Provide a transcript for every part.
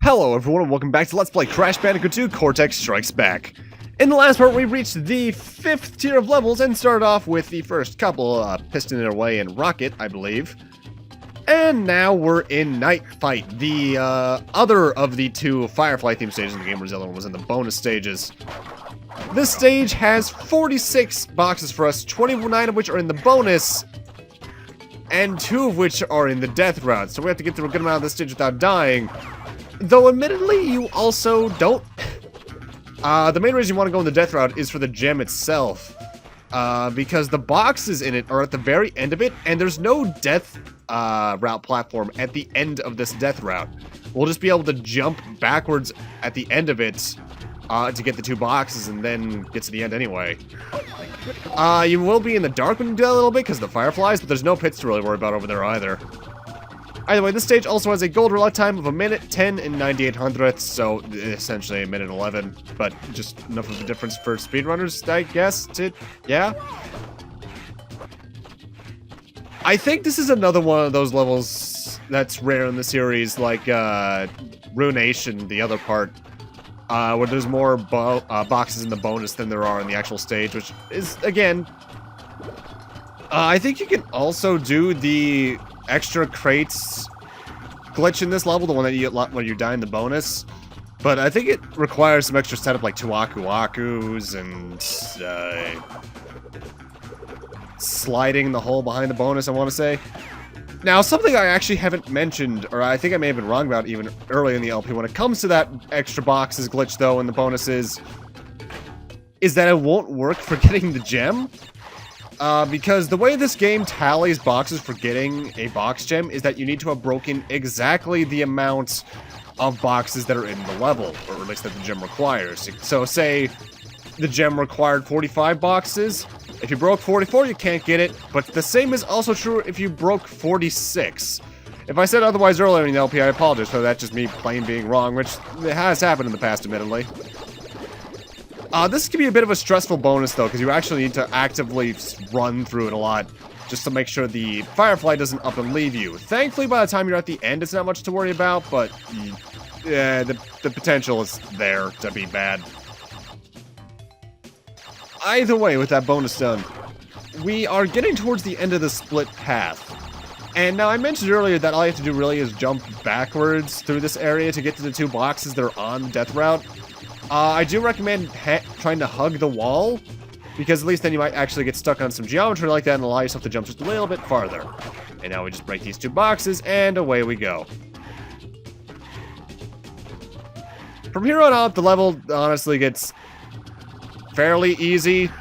Hello everyone and welcome back to Let's Play Crash Bandicoot 2 Cortex Strikes Back. In the last part we reached the 5th tier of levels and started off with the first couple, Piston in Away and Rocket, I believe. And now we're in Night Fight, the other of the two Firefly themed stages in the game, where the other one was in the bonus stages. This stage has 46 boxes for us, 29 of which are in the bonus, and 2 of which are in the death route, so we have to get through a good amount of this stage without dying. Though, admittedly, you also don't. The main reason you want to go in the death route is for the gem itself. Because the boxes in it are at the very end of it, and there's no death route platform at the end of this death route. We'll just be able to jump backwards at the end of it to get the 2 boxes and then get to the end anyway. You will be in the dark when you do that a little bit because of the fireflies, but there's no pits to really worry about over there either. Either way, this stage also has a gold roulette time of 1 minute 10 and 98 hundredths, so essentially 1 minute 11, but just enough of a difference for speedrunners, I guess, yeah? I think this is another one of those levels that's rare in the series, like Ruination, the other part, where there's more boxes in the bonus than there are in the actual stage, which is, again, I think you can also do the extra crates glitch in this level, the one that you get when you die in the bonus, but I think it requires some extra setup like 2 Aku-Akus and sliding the hole behind the bonus, I want to say. Now, something I actually haven't mentioned, or I think I may have been wrong about even early in the LP, when it comes to that extra boxes glitch though in the bonuses, is that it won't work for getting the gem. Because the way this game tallies boxes for getting a box gem is that you need to have broken exactly the amount of boxes that are in the level, or at least that the gem requires. So say the gem required 45 boxes. If you broke 44, you can't get it, but the same is also true if you broke 46. If I said otherwise earlier in the LP, I apologize for that, just me plain being wrong, which has happened in the past, admittedly. This can be a bit of a stressful bonus, though, because you actually need to actively run through it a lot, just to make sure the Firefly doesn't up and leave you. Thankfully, by the time you're at the end, it's not much to worry about, but yeah, the potential is there to be bad. Either way, with that bonus done, we are getting towards the end of the split path. And now, I mentioned earlier that all you have to do really is jump backwards through this area to get to the 2 boxes that are on the death route. I do recommend trying to hug the wall, because at least then you might actually get stuck on some geometry like that and allow yourself to jump just a little bit farther. And now we just break these 2 boxes, and away we go. From here on out, the level honestly gets fairly easy.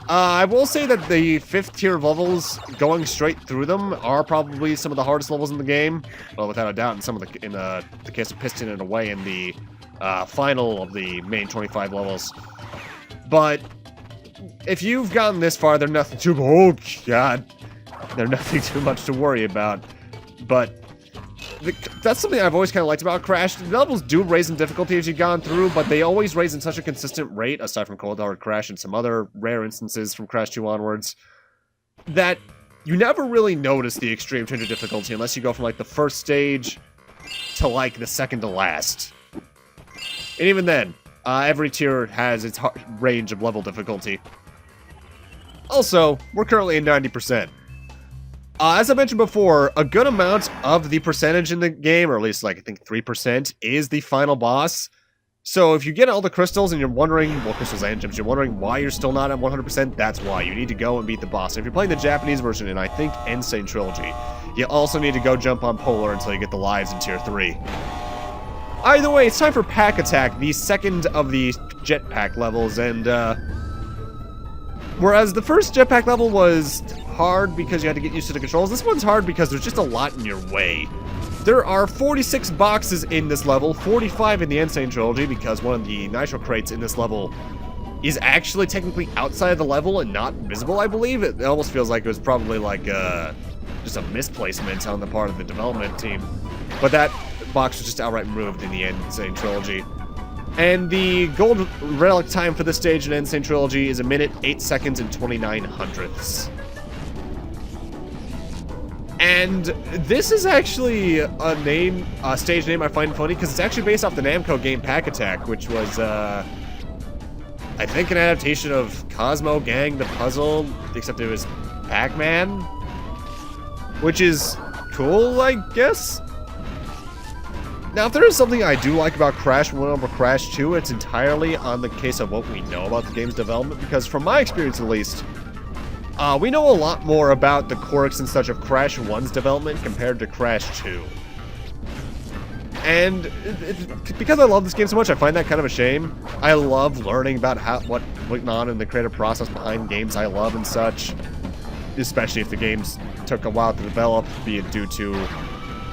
I will say that the 5th tier levels, going straight through them, are probably some of the hardest levels in the game. Well, without a doubt, in the case of Piston and Away in the final of the main 25 levels. But if you've gotten this far, they're nothing too... Oh, God. They're nothing too much to worry about. But that's something I've always kind of liked about Crash. The levels do raise in difficulty as you've gone through, but they always raise in such a consistent rate, aside from Cold Hard Crash and some other rare instances from Crash 2 onwards, that you never really notice the extreme change of difficulty unless you go from, like, the first stage to, like, the second to last. And even then, every tier has its range of level difficulty. Also, we're currently at 90%. As I mentioned before, a good amount of the percentage in the game, or at least like I think 3%, is the final boss. So if you get all the crystals and you're wondering, well, crystals and gems, you're wondering why you're still not at 100%, that's why. You need to go and beat the boss. If you're playing the Japanese version, and I think Insane Trilogy, you also need to go jump on Polar until you get the lives in Tier 3. Either way, it's time for Pack Attack, the second of the Jetpack levels, and, whereas the first Jetpack level was hard because you had to get used to the controls, this one's hard because there's just a lot in your way. There are 46 boxes in this level, 45 in the Insane Trilogy, because one of the Nitro crates in this level is actually technically outside of the level and not visible, I believe. It almost feels like it was probably like, just a misplacement on the part of the development team. But that box was just outright removed in the Insane Trilogy. And the gold relic time for this stage in Insane Trilogy is 1 minute, 8 seconds, and 29 hundredths. And this is actually a stage name I find funny because it's actually based off the Namco game Pack Attack, which was, I think, an adaptation of Cosmo Gang the Puzzle, except it was Pac-Man, which is cool, I guess. Now, if there is something I do like about Crash 1 over Crash 2, it's entirely on the case of what we know about the game's development, because from my experience at least, we know a lot more about the quirks and such of Crash 1's development compared to Crash 2. And because I love this game so much, I find that kind of a shame. I love learning about what went on in the creative process behind games I love and such, especially if the games took a while to develop, be it due to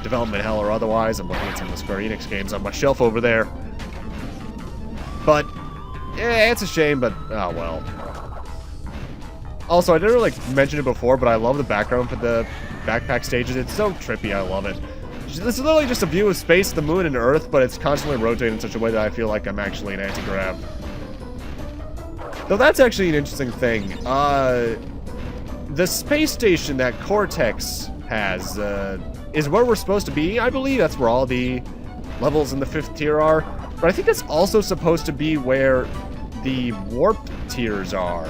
development hell or otherwise. I'm looking at some of the Square Enix games on my shelf over there. But, yeah, it's a shame, but, oh well. Also, I didn't really mention it before, but I love the background for the backpack stages. It's so trippy, I love it. This is literally just a view of space, the moon, and Earth, but it's constantly rotating in such a way that I feel like I'm actually in anti-grav. Though that's actually an interesting thing. The space station that Cortex has is where we're supposed to be. I believe that's where all the levels in the 5th tier are. But I think that's also supposed to be where the warp tiers are.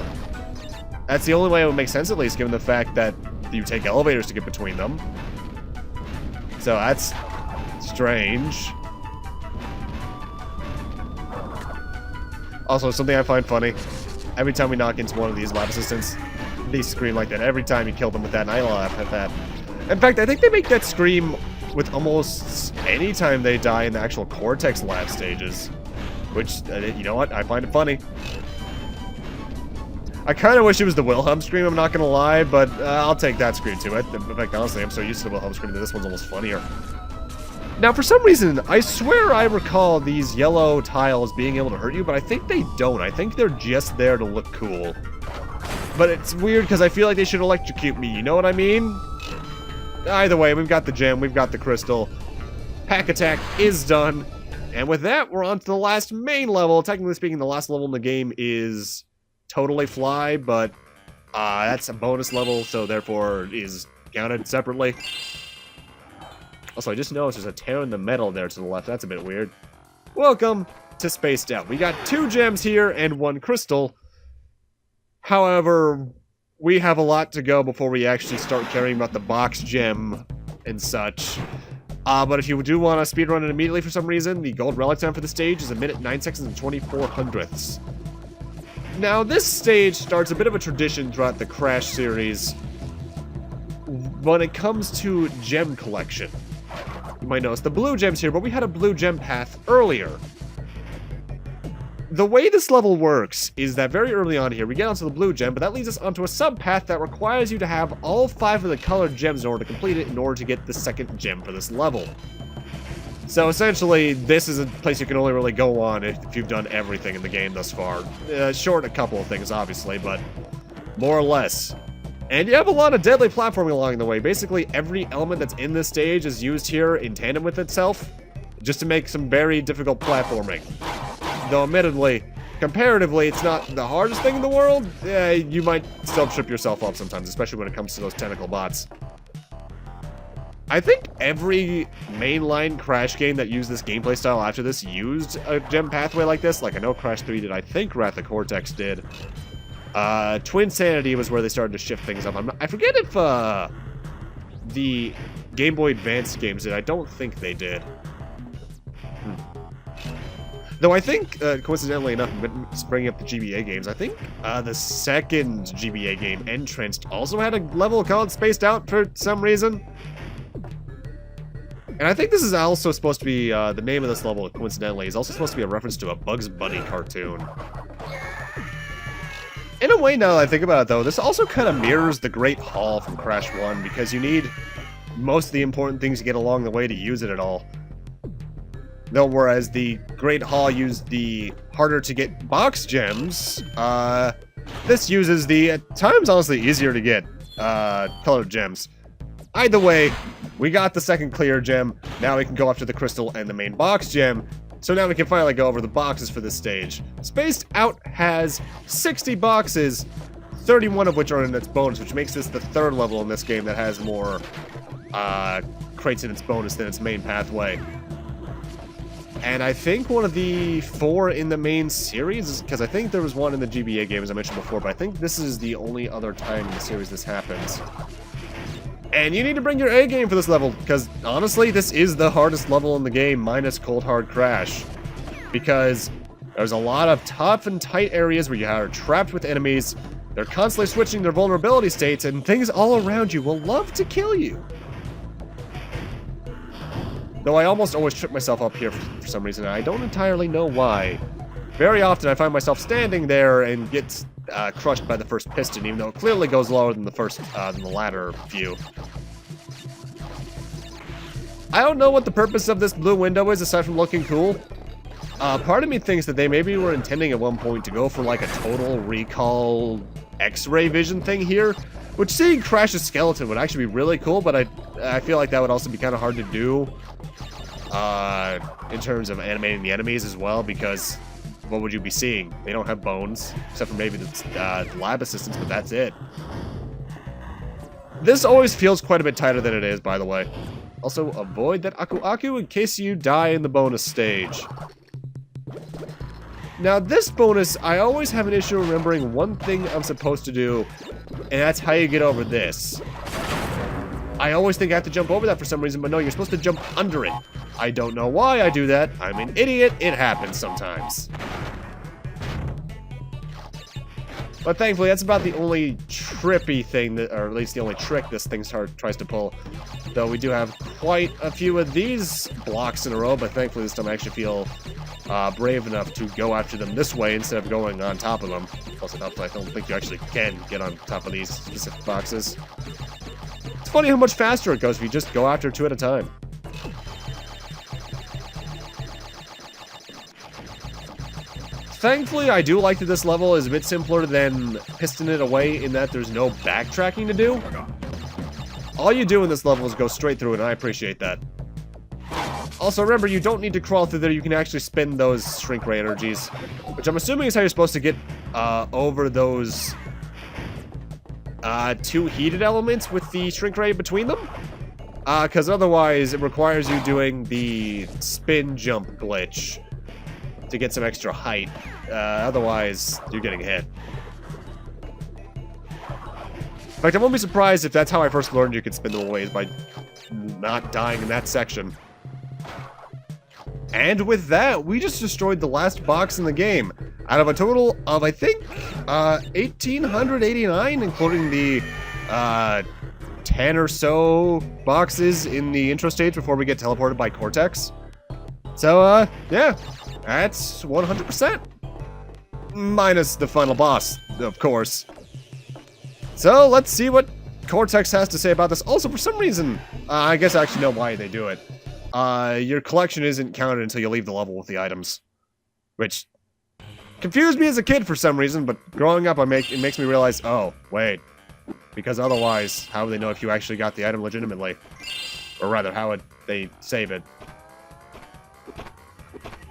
That's the only way it would make sense, at least, given the fact that you take elevators to get between them. So that's strange. Also, something I find funny, every time we knock into one of these lab assistants, they scream like that. Every time you kill them with that, and I laugh at that. In fact, I think they make that scream with almost any time they die in the actual Cortex lab stages. Which, you know what, I find it funny. I kind of wish it was the Wilhelm scream, I'm not going to lie, but I'll take that scream too. In fact, honestly, I'm so used to the Wilhelm scream that this one's almost funnier. Now, for some reason, I swear I recall these yellow tiles being able to hurt you, but I think they don't. I think they're just there to look cool. But it's weird because I feel like they should electrocute me, you know what I mean? Either way, we've got the gem, we've got the crystal. Pack Attack is done. And with that, we're on to the last main level. Technically speaking, the last level in the game is Totally Fly, but that's a bonus level, so therefore is counted separately. Also, I just noticed there's a tear in the metal there to the left. That's a bit weird. Welcome to Spaced Out. We got 2 gems here and 1 crystal. However, we have a lot to go before we actually start caring about the box gem and such. But if you do want to speedrun it immediately for some reason, the gold relic time for the stage is 1 minute, 9 seconds, and 24 hundredths. Now, this stage starts a bit of a tradition throughout the Crash series when it comes to gem collection. You might notice the blue gems here, but we had a blue gem path earlier. The way this level works is that very early on here, we get onto the blue gem, but that leads us onto a sub-path that requires you to have all 5 of the colored gems in order to complete it in order to get the second gem for this level. So essentially, this is a place you can only really go on if you've done everything in the game thus far. Short a couple of things, obviously, but more or less. And you have a lot of deadly platforming along the way. Basically, every element that's in this stage is used here in tandem with itself, just to make some very difficult platforming. Though, admittedly, comparatively, it's not the hardest thing in the world. You might still trip yourself up sometimes, especially when it comes to those tentacle bots. I think every mainline Crash game that used this gameplay style after this used a gem pathway like this. Like, I know Crash 3 did, I think Wrath of Cortex did. Twin Sanity was where they started to shift things up. I forget if the Game Boy Advance games did. I don't think they did. Though I think, coincidentally enough, bringing up the GBA games, I think the second GBA game, Entranced, also had a level called Spaced Out for some reason. And I think this is also supposed to be, the name of this level, coincidentally, is also supposed to be a reference to a Bugs Bunny cartoon. In a way, now that I think about it, though, this also kind of mirrors the Great Hall from Crash 1, because you need most of the important things to get along the way to use it at all. Though, whereas the Great Hall used the harder-to-get box gems, this uses the, at times, honestly, easier-to-get colored gems. Either way, we got the second clear gem. Now we can go after the crystal and the main box gem. So now we can finally go over the boxes for this stage. Spaced Out has 60 boxes, 31 of which are in its bonus, which makes this the third level in this game that has more crates in its bonus than its main pathway. And I think one of the 4 in the main series, because I think there was one in the GBA game, as I mentioned before, but I think this is the only other time in the series this happens. And you need to bring your A game for this level, because honestly, this is the hardest level in the game, minus Cold Hard Crash. Because there's a lot of tough and tight areas where you are trapped with enemies, they're constantly switching their vulnerability states, and things all around you will love to kill you. Though I almost always trip myself up here for some reason, and I don't entirely know why. Very often I find myself standing there and get crushed by the first piston, even though it clearly goes lower than the latter few. I don't know what the purpose of this blue window is, aside from looking cool. Part of me thinks that they maybe were intending at one point to go for like a Total Recall X-ray vision thing here, which seeing Crash's skeleton would actually be really cool, but I feel like that would also be kind of hard to do. In terms of animating the enemies as well, because what would you be seeing? They don't have bones, except for maybe the lab assistants, but that's it. This always feels quite a bit tighter than it is, by the way. Also, avoid that Aku Aku in case you die in the bonus stage. Now, this bonus, I always have an issue remembering one thing I'm supposed to do, and that's how you get over this. I always think I have to jump over that for some reason, but no, you're supposed to jump under it. I don't know why I do that. I'm an idiot. It happens sometimes. But thankfully, that's about the only trippy thing, or at least the only trick this thing tries to pull. Though we do have quite a few of these blocks in a row, but thankfully this time I actually feel brave enough to go after them this way instead of going on top of them. Plus, I don't think you actually can get on top of these specific boxes. It's funny how much faster it goes if you just go after 2 at a time. Thankfully, I do like that this level is a bit simpler than Piston It Away in that there's no backtracking to do. All you do in this level is go straight through it, and I appreciate that. Also, remember, you don't need to crawl through there. You can actually spend those shrink ray energies, which I'm assuming is how you're supposed to get over those 2 heated elements with the shrink ray between them. Because otherwise, it requires you doing the spin jump glitch to get some extra height. Otherwise, you're getting hit. In fact, I won't be surprised if that's how I first learned you could spin them away, is by not dying in that section. And with that, we just destroyed the last box in the game. Out of a total of, I think, 1,889, including the 10 or so boxes in the intro stage before we get teleported by Cortex. So, yeah, that's 100%. Minus the final boss, of course. So, let's see what Cortex has to say about this. Also, for some reason, I guess I actually know why they do it. Your collection isn't counted until you leave the level with the items. Which confused me as a kid for some reason, but growing up, it makes me realize, oh, wait. Because otherwise, how would they know if you actually got the item legitimately? Or rather, how would they save it?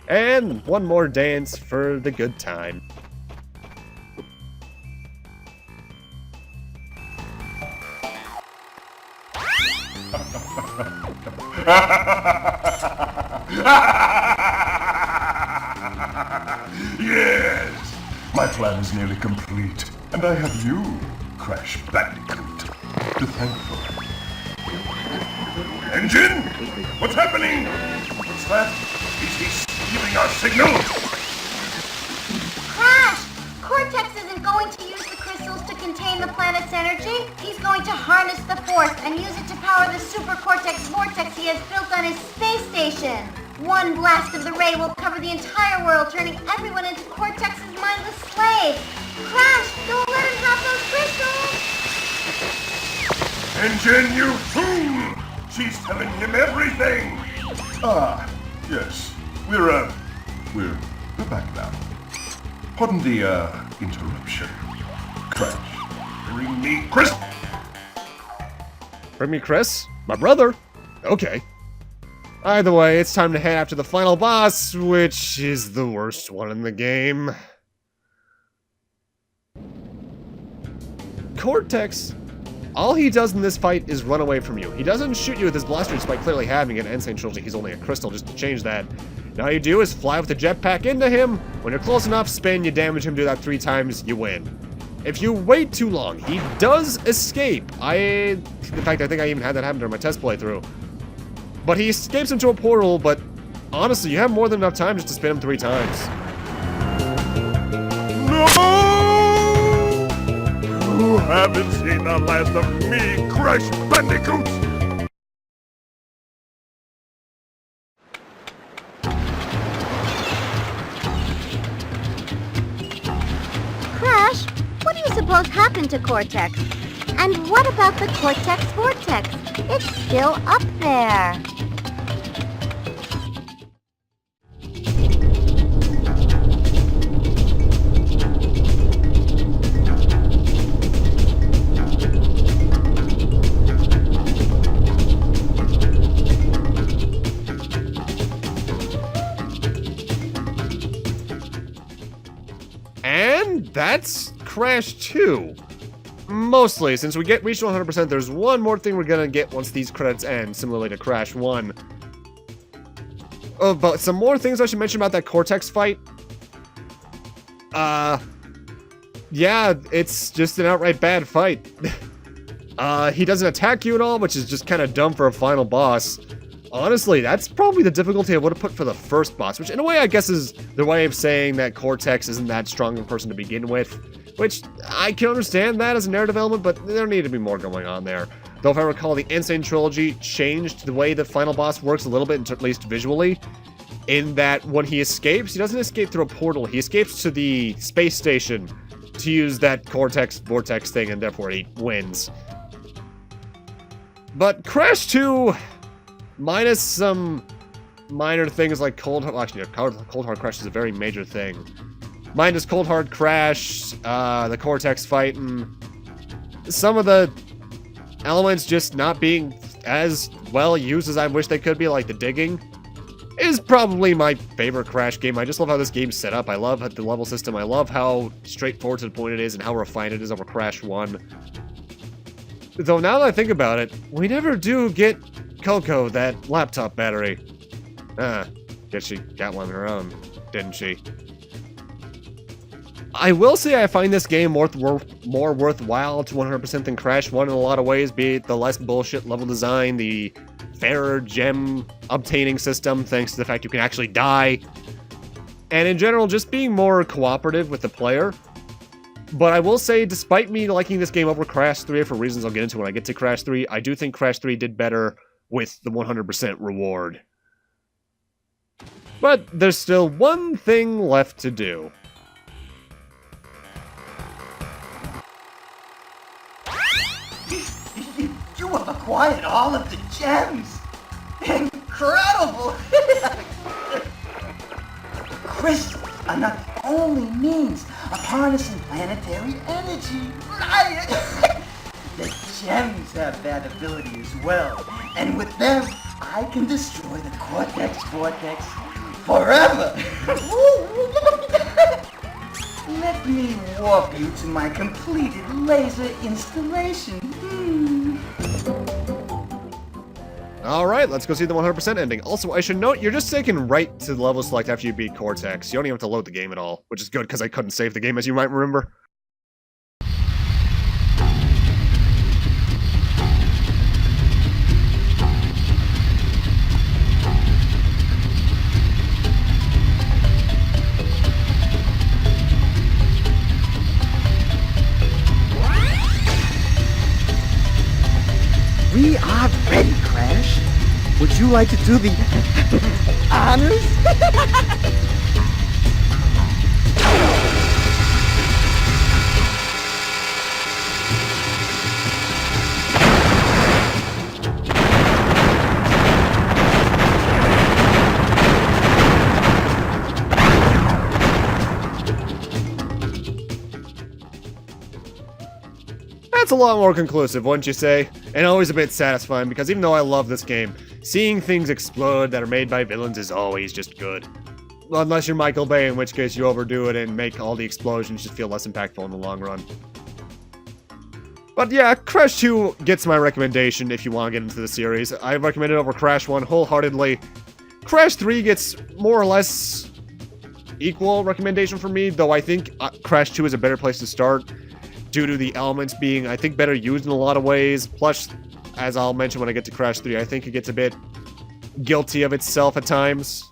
And one more dance for the good time. Yes! My plan is nearly complete, and I have you, Crash Bandicoot, to thank for it. N.Gin? What's happening? What's that? Is he stealing our signal? Crash! Cortex isn't going to use the crystals to contain the planet's energy. He's going to harness the force and use it to power the super Cortex vortex he has built on his space station. One blast of the ray will cover the entire world, turning everyone into Cortex's mindless slaves. Crash, don't let him have those crystals! N.Gin, you fool! She's telling him everything! Ah, yes. We're back now. Pardon the, interruption. Crash, bring me Chris! Bring me Chris? My brother? Okay. Either way, it's time to head after the final boss, which is the worst one in the game. Cortex All he does in this fight is run away from you. He doesn't shoot you with his blaster despite clearly having an Insane Trilogy. He's only a crystal, just to change that. Now all you do is fly with the jetpack into him. When you're close enough, spin, you damage him, do that 3 times, you win. If you wait too long, he does escape. In fact, I think I even had that happen during my test playthrough. But he escapes into a portal, but honestly, you have more than enough time just to spin him 3 times. No! You haven't seen the last of me, Crash Bandicoot! Crash, what do you suppose happened to Cortex? And what about the Cortex Vortex? It's still up there. And that's Crash 2. Mostly, since we reached 100%, there's one more thing we're gonna get once these credits end, similarly to Crash 1. Oh, but some more things I should mention about that Cortex fight. Yeah, it's just an outright bad fight. He doesn't attack you at all, which is just kind of dumb for a final boss. Honestly, that's probably the difficulty I would have put for the first boss, which in a way I guess is the way of saying that Cortex isn't that strong of a person to begin with, which I can understand that as a narrative element, but there needed to be more going on there. Though if I recall, the Insane Trilogy changed the way the final boss works a little bit, at least visually, in that when he escapes, he doesn't escape through a portal, he escapes to the space station to use that Cortex Vortex thing, and therefore he wins. But Crash 2... minus some minor things like Cold Hard Crash is a very major thing. Minus Cold Hard Crash, the Cortex fight, and some of the elements just not being as well used as I wish they could be, like the digging, is probably my favorite Crash game. I just love how this game's set up. I love the level system. I love how straightforward to the point it is and how refined it is over Crash 1. Though now that I think about it, we never do get Coco that laptop battery. Guess she got one of her own, didn't she? I will say I find this game more worthwhile to 100% than Crash 1 in a lot of ways, be it the less bullshit level design, the fairer gem obtaining system thanks to the fact you can actually die, and in general just being more cooperative with the player. But I will say, despite me liking this game over Crash 3 for reasons I'll get into when I get to Crash 3, I do think Crash 3 did better with the 100% reward. But there's still one thing left to do. You have acquired all of the gems! Incredible! Crystals are not the only means of harnessing planetary energy, right? The gems have that ability as well, and with them, I can destroy the Cortex Vortex forever! Let me walk you to my completed laser installation. Alright, let's go see the 100% ending. Also, I should note, you're just taken right to the level select after you beat Cortex. You don't even have to load the game at all, which is good because I couldn't save the game, as you might remember. We are ready, Crash. Would you like to do the honors? That's a lot more conclusive, wouldn't you say? And always a bit satisfying, because even though I love this game, seeing things explode that are made by villains is always just good. Well, unless you're Michael Bay, in which case you overdo it and make all the explosions just feel less impactful in the long run. But yeah, Crash 2 gets my recommendation if you want to get into the series. I recommend it over Crash 1 wholeheartedly. Crash 3 gets more or less equal recommendation for me, though I think Crash 2 is a better place to start due to the elements being, I think, better used in a lot of ways. Plus, as I'll mention when I get to Crash 3, I think it gets a bit guilty of itself at times.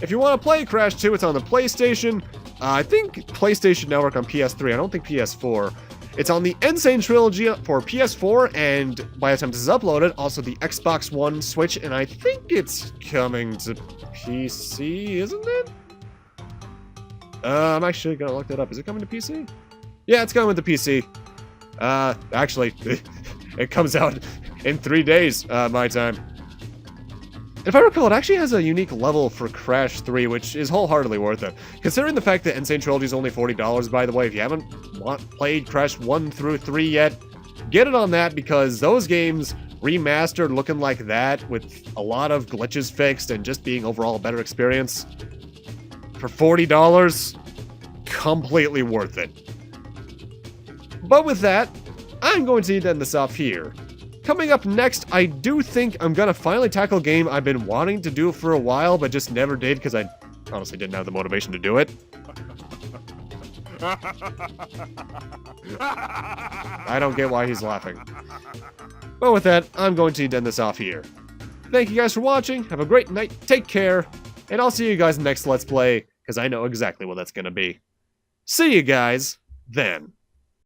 If you want to play Crash 2, it's on the PlayStation. I think PlayStation Network on PS3. I don't think PS4. It's on the Insane Trilogy for PS4, and by the time this is uploaded, also the Xbox One, Switch, and I think it's coming to PC, isn't it? I'm actually gonna look that up. Is it coming to PC? Yeah, it's coming to PC. Actually, it comes out in 3 days, my time. If I recall, it actually has a unique level for Crash 3, which is wholeheartedly worth it. Considering the fact that Insane Trilogy is only $40, by the way, if you haven't played Crash 1 through 3 yet, get it on that, because those games remastered looking like that, with a lot of glitches fixed and just being overall a better experience, for $40, completely worth it. But with that, I'm going to end this off here. Coming up next, I do think I'm gonna finally tackle a game I've been wanting to do for a while, but just never did because I honestly didn't have the motivation to do it. I don't get why he's laughing. But with that, I'm going to end this off here. Thank you guys for watching, have a great night, take care, and I'll see you guys next Let's Play, because I know exactly what that's gonna be. See you guys then.